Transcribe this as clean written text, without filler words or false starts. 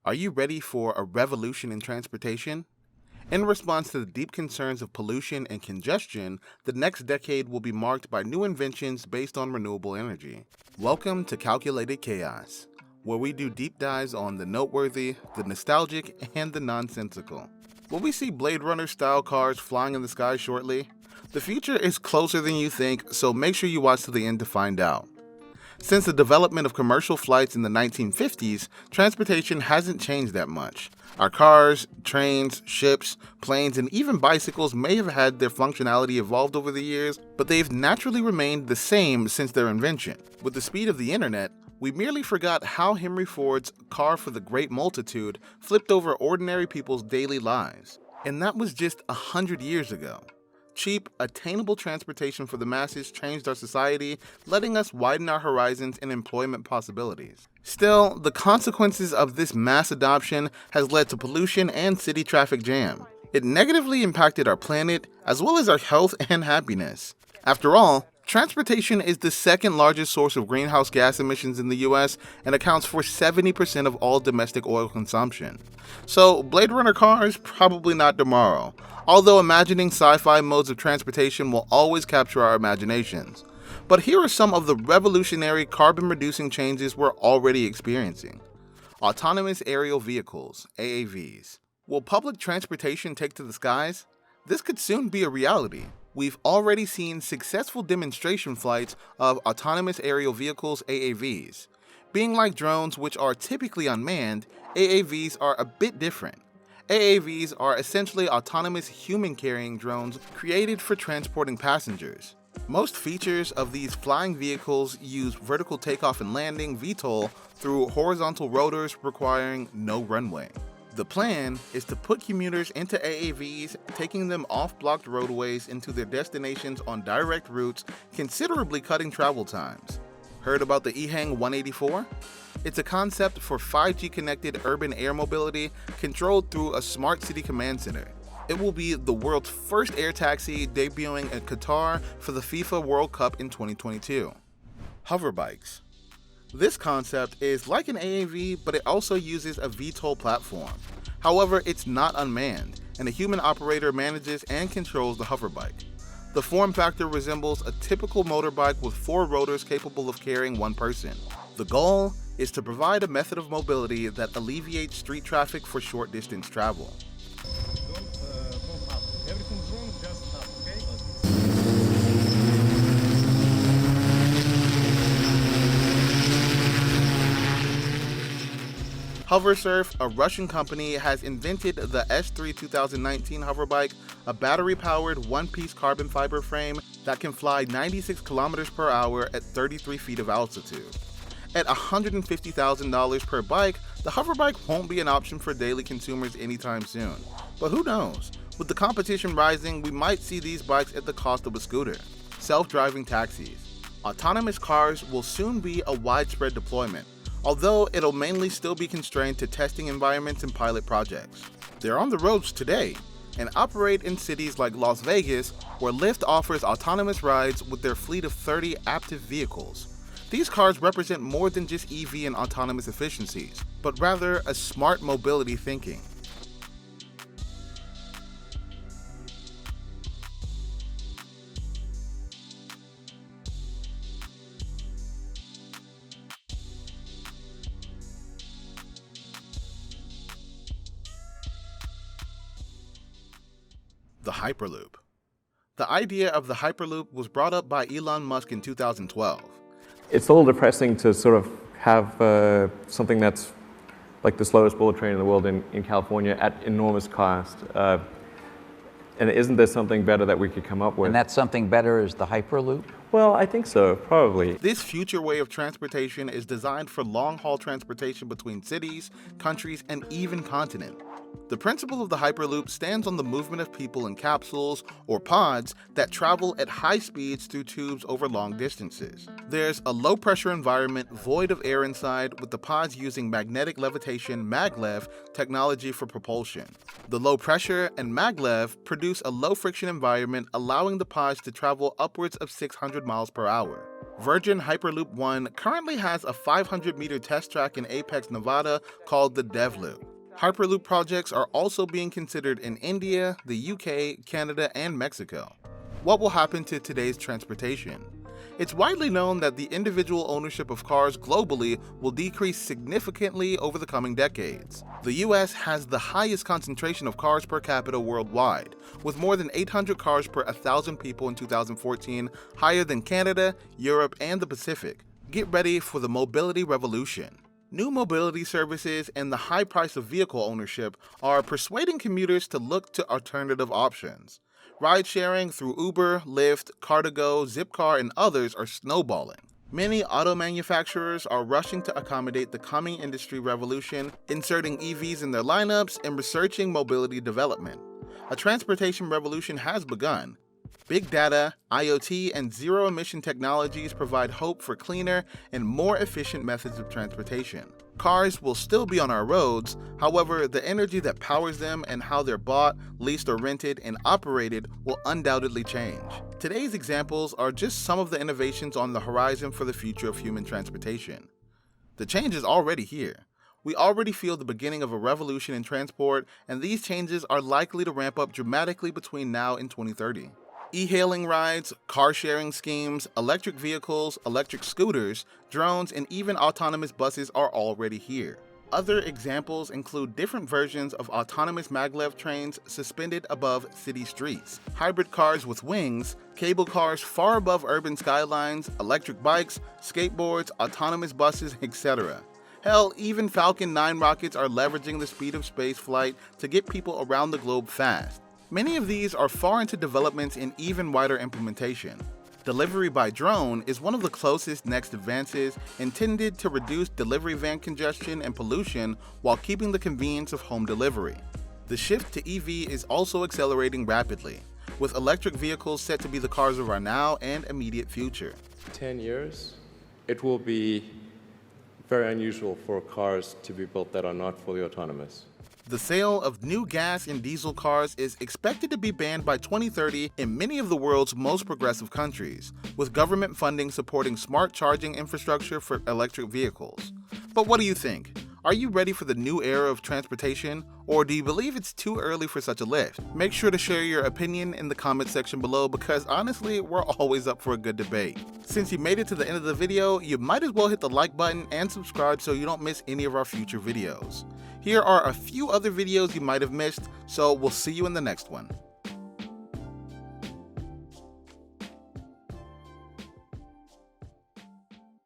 Are you ready for a revolution in transportation? In response to the deep concerns of pollution and congestion, the next decade will be marked by new inventions based on renewable energy. Welcome to Calculated Chaos, where we do deep dives on the noteworthy, the nostalgic, and the nonsensical. Will we see Blade Runner-style cars flying in the sky shortly? The future is closer than you think, so make sure you watch to the end to find out. Since the development of commercial flights in the 1950s, transportation hasn't changed that much. Our cars, trains, ships, planes, and even bicycles may have had their functionality evolved over the years, but they've naturally remained the same since their invention. With the speed of the internet, we merely forgot how Henry Ford's car for the great multitude flipped over ordinary people's daily lives. And that was just 100 years ago. Cheap, attainable transportation for the masses changed our society, letting us widen our horizons and employment possibilities. Still, the consequences of this mass adoption has led to pollution and city traffic jam. It negatively impacted our planet, as well as our health and happiness. After all, transportation is the second largest source of greenhouse gas emissions in the US and accounts for 70% of all domestic oil consumption. So, Blade Runner cars, probably not tomorrow. Although imagining sci-fi modes of transportation will always capture our imaginations. But here are some of the revolutionary carbon-reducing changes we're already experiencing. Autonomous aerial vehicles, AAVs. Will public transportation take to the skies? This could soon be a reality. We've already seen successful demonstration flights of autonomous aerial vehicles, AAVs. Being like drones, which are typically unmanned, AAVs are a bit different. AAVs are essentially autonomous human-carrying drones created for transporting passengers. Most features of these flying vehicles use vertical takeoff and landing (VTOL) through horizontal rotors requiring no runway. The plan is to put commuters into AAVs, taking them off blocked roadways into their destinations on direct routes, considerably cutting travel times. Heard about the EHang 184? It's a concept for 5G-connected urban air mobility controlled through a smart city command center. It will be the world's first air taxi, debuting in Qatar for the FIFA World Cup in 2022. Hoverbikes. This concept is like an AAV, but it also uses a VTOL platform. However, it's not unmanned, and a human operator manages and controls the hoverbike. The form factor resembles a typical motorbike with 4 rotors capable of carrying 1 person. The goal is to provide a method of mobility that alleviates street traffic for short-distance travel. Everything's wrong, just stop, okay? HoverSurf, a Russian company, has invented the S3 2019 hoverbike, a battery-powered one-piece carbon fiber frame that can fly 96 kilometers per hour at 33 feet of altitude. At $150,000 per bike, the hoverbike won't be an option for daily consumers anytime soon. But who knows? With the competition rising, we might see these bikes at the cost of a scooter. Self-driving taxis. Autonomous cars will soon be a widespread deployment, although it'll mainly still be constrained to testing environments and pilot projects. They're on the roads today and operate in cities like Las Vegas, where Lyft offers autonomous rides with their fleet of 30 active vehicles. These cars represent more than just EV and autonomous efficiencies, but rather a smart mobility thinking. The Hyperloop. The idea of the Hyperloop was brought up by Elon Musk in 2012. It's a little depressing to sort of have something that's like the slowest bullet train in the world in California at enormous cost. And isn't there something better that we could come up with? And that something better is the Hyperloop? Well, I think so, probably. This future way of transportation is designed for long-haul transportation between cities, countries, and even continents. The principle of the Hyperloop stands on the movement of people in capsules or pods that travel at high speeds through tubes over long distances. There's a low-pressure environment void of air inside, with the pods using magnetic levitation (maglev) technology for propulsion. The low pressure and maglev produce a low-friction environment, allowing the pods to travel upwards of 600 miles per hour. Virgin Hyperloop 1 currently has a 500-meter test track in Apex, Nevada called the DevLoop. Hyperloop projects are also being considered in India, the UK, Canada, and Mexico. What will happen to today's transportation? It's widely known that the individual ownership of cars globally will decrease significantly over the coming decades. The US has the highest concentration of cars per capita worldwide, with more than 800 cars per 1,000 people in 2014, higher than Canada, Europe, and the Pacific. Get ready for the mobility revolution. New mobility services and the high price of vehicle ownership are persuading commuters to look to alternative options. Ride-sharing through Uber, Lyft, Car2Go, Zipcar, and others are snowballing. Many auto manufacturers are rushing to accommodate the coming industry revolution, inserting EVs in their lineups and researching mobility development. A transportation revolution has begun. Big data, IoT, and zero-emission technologies provide hope for cleaner and more efficient methods of transportation. Cars will still be on our roads, however, the energy that powers them and how they're bought, leased or rented, and operated will undoubtedly change. Today's examples are just some of the innovations on the horizon for the future of human transportation. The change is already here. We already feel the beginning of a revolution in transport, and these changes are likely to ramp up dramatically between now and 2030. E-hailing rides, car-sharing schemes, electric vehicles, electric scooters, drones, and even autonomous buses are already here. Other examples include different versions of autonomous maglev trains suspended above city streets, hybrid cars with wings, cable cars far above urban skylines, electric bikes, skateboards, autonomous buses, etc. Hell, even Falcon 9 rockets are leveraging the speed of space flight to get people around the globe fast. Many of these are far into developments in even wider implementation. Delivery by drone is one of the closest next advances intended to reduce delivery van congestion and pollution while keeping the convenience of home delivery. The shift to EV is also accelerating rapidly, with electric vehicles set to be the cars of our now and immediate future. 10 years, it will be very unusual for cars to be built that are not fully autonomous. The sale of new gas and diesel cars is expected to be banned by 2030 in many of the world's most progressive countries, with government funding supporting smart charging infrastructure for electric vehicles. But what do you think? Are you ready for the new era of transportation, or do you believe it's too early for such a lift? Make sure to share your opinion in the comment section below because honestly, we're always up for a good debate. Since you made it to the end of the video, you might as well hit the like button and subscribe so you don't miss any of our future videos. Here are a few other videos you might have missed, so we'll see you in the next one.